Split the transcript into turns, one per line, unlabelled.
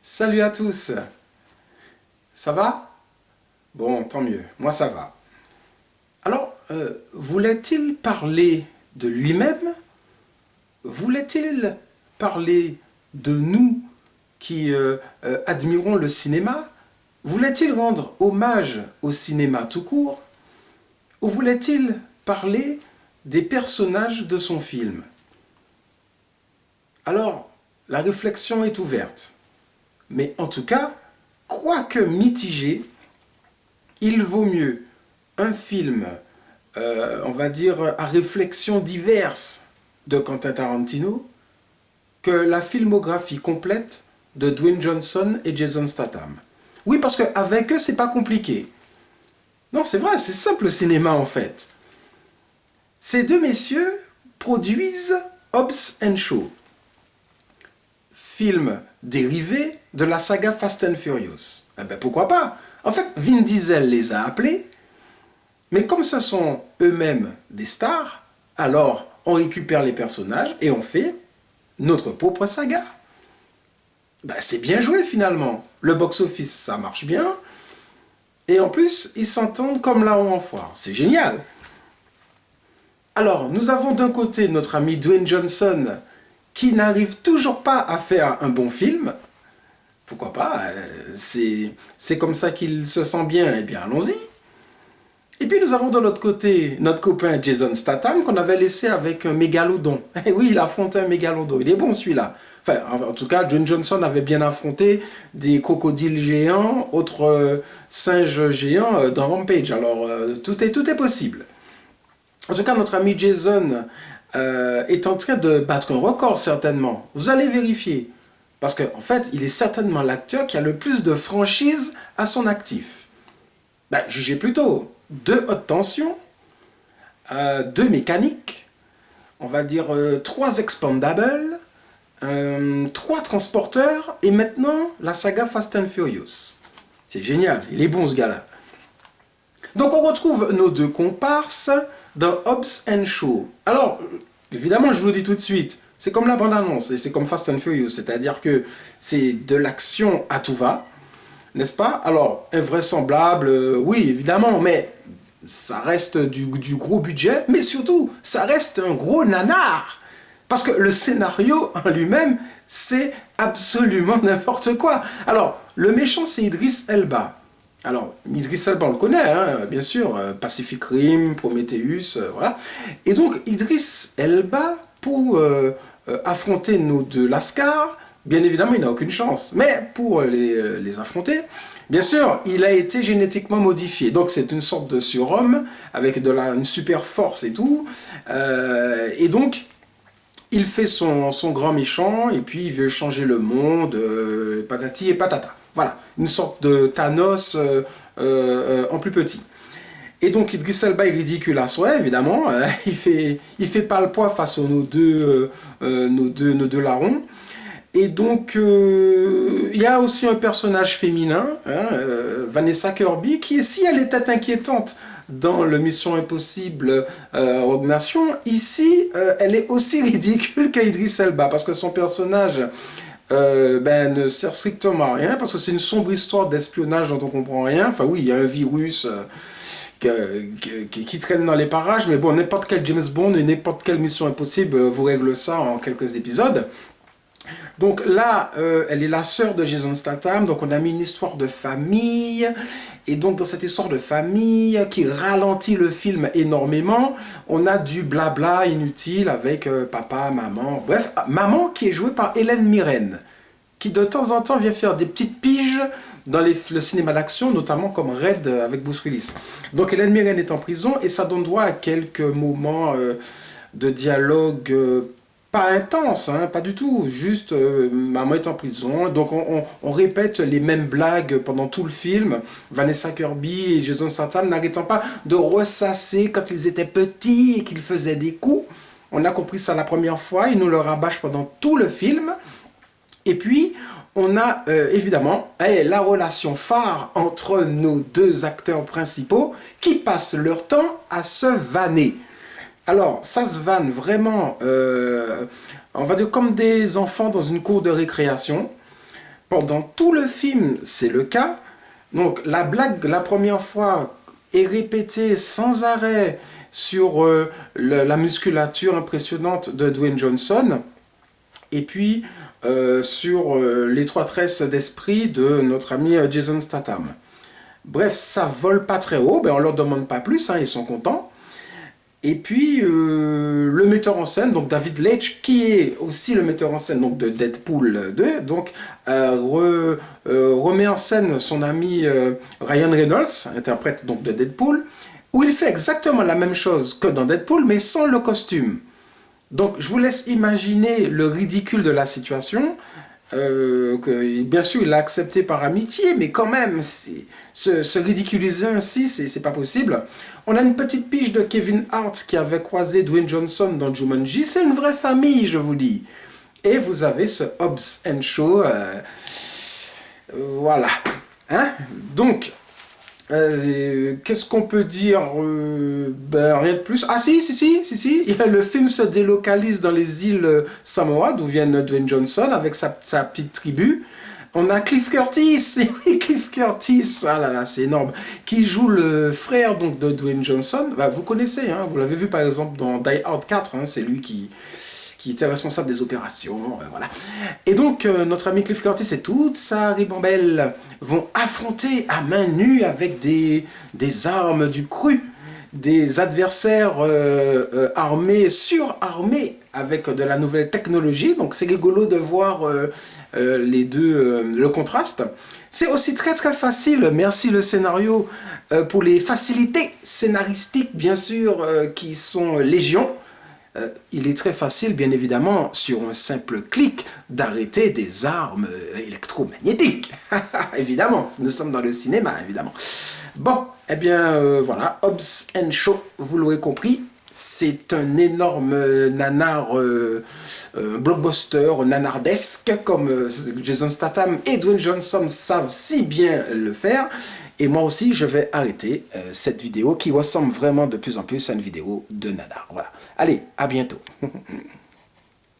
Salut à tous. Ça va? Bon, tant mieux. Moi, ça va. Alors, voulait-il parler de lui-même? Voulait-il parler de nous qui admirons le cinéma? Voulait-il rendre hommage au cinéma tout court? Ou voulait-il parler des personnages de son film? Alors, la réflexion est ouverte. Mais en tout cas, quoique mitigé, il vaut mieux un film, on va dire, à réflexion diverse de Quentin Tarantino que la filmographie complète de Dwayne Johnson et Jason Statham. Oui, parce qu'avec eux, c'est pas compliqué. Non, c'est vrai, c'est simple le cinéma en fait. Ces deux messieurs produisent Hobbs and Shaw, film dérivé de la saga Fast and Furious. Eh ben pourquoi pas? En fait, Vin Diesel les a appelés, mais comme ce sont eux-mêmes des stars, alors on récupère les personnages et on fait notre propre saga. Ben, c'est bien joué finalement. Le box-office, ça marche bien. Et en plus, ils s'entendent comme là en foire. C'est génial. Alors, nous avons d'un côté notre ami Dwayne Johnson qui n'arrive toujours pas à faire un bon film. Pourquoi pas? C'est comme ça qu'il se sent bien, eh bien allons-y. Et puis nous avons de l'autre côté notre copain Jason Statham qu'on avait laissé avec un mégalodon. Et oui, il a affronté un mégalodon. Il est bon celui-là. Enfin, en tout cas, Dwayne Johnson avait bien affronté des crocodiles géants, autres singes géants dans Rampage. Alors, tout est possible. En tout cas, notre ami Jason est en train de battre un record, certainement. Vous allez vérifier. Parce qu'en fait, il est certainement l'acteur qui a le plus de franchises à son actif. Ben, jugez plutôt. 2 hautes tensions, 2 mécaniques, on va dire 3 expandables, 3 transporteurs, et maintenant la saga Fast and Furious. C'est génial, il est bon ce gars-là. Donc on retrouve nos 2 comparses dans Hobbs and Shaw. Alors, évidemment, je vous le dis tout de suite, c'est comme la bande-annonce, et c'est comme Fast and Furious, c'est-à-dire que c'est de l'action à tout va, n'est-ce pas? Alors, invraisemblable, oui, évidemment, mais ça reste du gros budget, mais surtout, ça reste un gros nanar. Parce que le scénario en lui-même, c'est absolument n'importe quoi. Alors, le méchant, c'est Idris Elba. Alors, Idris Elba, on le connaît, hein, bien sûr, Pacific Rim, Prometheus, voilà. Et donc, Idris Elba, pour affronter nos 2 Lascars, bien évidemment, il n'a aucune chance. Mais pour les affronter, bien sûr, il a été génétiquement modifié. Donc c'est une sorte de surhomme avec une super force et tout. Et donc, il fait son grand méchant et puis il veut changer le monde, patati et patata. Voilà, une sorte de Thanos en plus petit. Et donc Idris Elba est ridicule à soi, évidemment. Il fait pas le poids face aux nos deux larrons. Et donc, il y a aussi un personnage féminin, hein, Vanessa Kirby, qui, si elle était inquiétante dans le Mission Impossible Rogue Nation, ici, elle est aussi ridicule qu'Idris Elba, parce que son personnage ne sert strictement à rien, parce que c'est une sombre histoire d'espionnage dont on comprend rien. Enfin oui, il y a un virus qui traîne dans les parages, mais bon, n'importe quel James Bond et n'importe quelle Mission Impossible vous règle ça en quelques épisodes. Donc là, elle est la sœur de Jason Statham, donc on a mis une histoire de famille, et donc dans cette histoire de famille qui ralentit le film énormément, on a du blabla inutile avec papa, maman, bref, maman qui est jouée par Hélène Mirren, qui de temps en temps vient faire des petites piges dans le cinéma d'action, notamment comme Red avec Bruce Willis. Donc Hélène Mirren est en prison, et ça donne droit à quelques moments de dialogue pas intense, hein, pas du tout, juste maman est en prison, donc on répète les mêmes blagues pendant tout le film, Vanessa Kirby et Jason Statham n'arrêtant pas de ressasser quand ils étaient petits et qu'ils faisaient des coups. On a compris ça la première fois, ils nous le rabâchent pendant tout le film. Et puis, on a évidemment la relation phare entre nos 2 acteurs principaux qui passent leur temps à se vanner. Alors, ça se vanne vraiment, on va dire comme des enfants dans une cour de récréation. Pendant tout le film, c'est le cas. Donc la blague, la première fois, est répétée sans arrêt sur la musculature impressionnante de Dwayne Johnson. Et puis sur l'étroitesse d'esprit de notre ami Jason Statham. Bref, ça vole pas très haut, ben on leur demande pas plus, hein, ils sont contents. Et puis le metteur en scène, donc David Leitch, qui est aussi le metteur en scène donc, de Deadpool 2, donc remet en scène son ami Ryan Reynolds, interprète donc de Deadpool, où il fait exactement la même chose que dans Deadpool, mais sans le costume. Donc je vous laisse imaginer le ridicule de la situation. Bien sûr, il l'a accepté par amitié, mais quand même, se ridiculiser ainsi, c'est pas possible. On a une petite pige de Kevin Hart qui avait croisé Dwayne Johnson dans Jumanji. C'est une vraie famille, je vous dis. Et vous avez ce Hobbs and Shaw. Voilà. Hein? Donc, qu'est-ce qu'on peut dire ben, rien de plus. Ah si. Le film se délocalise dans les îles Samoa, d'où vient Dwayne Johnson, avec sa petite tribu. On a Cliff Curtis, oui, Cliff Curtis, ah là là, c'est énorme, qui joue le frère donc, de Dwayne Johnson. Bah, vous connaissez, hein, vous l'avez vu par exemple dans Die Hard 4, hein, c'est lui qui était responsable des opérations, voilà. Et donc, notre ami Cliff Curtis et toute sa ribambelle vont affronter à main nue avec des armes du cru, des adversaires armés, surarmés avec de la nouvelle technologie. Donc, c'est rigolo de voir les deux, le contraste. C'est aussi très très facile, merci le scénario, pour les facilités scénaristiques, bien sûr, qui sont légion. Il est très facile, bien évidemment, sur un simple clic, d'arrêter des armes électromagnétiques. Évidemment, nous sommes dans le cinéma, évidemment. Bon, eh bien, voilà, Hobbs and Shaw, vous l'aurez compris, c'est un énorme nanar blockbuster, nanardesque, comme Jason Statham et Dwayne Johnson savent si bien le faire. Et moi aussi, je vais arrêter cette vidéo qui ressemble vraiment de plus en plus à une vidéo de nanar. Voilà. Allez, à bientôt.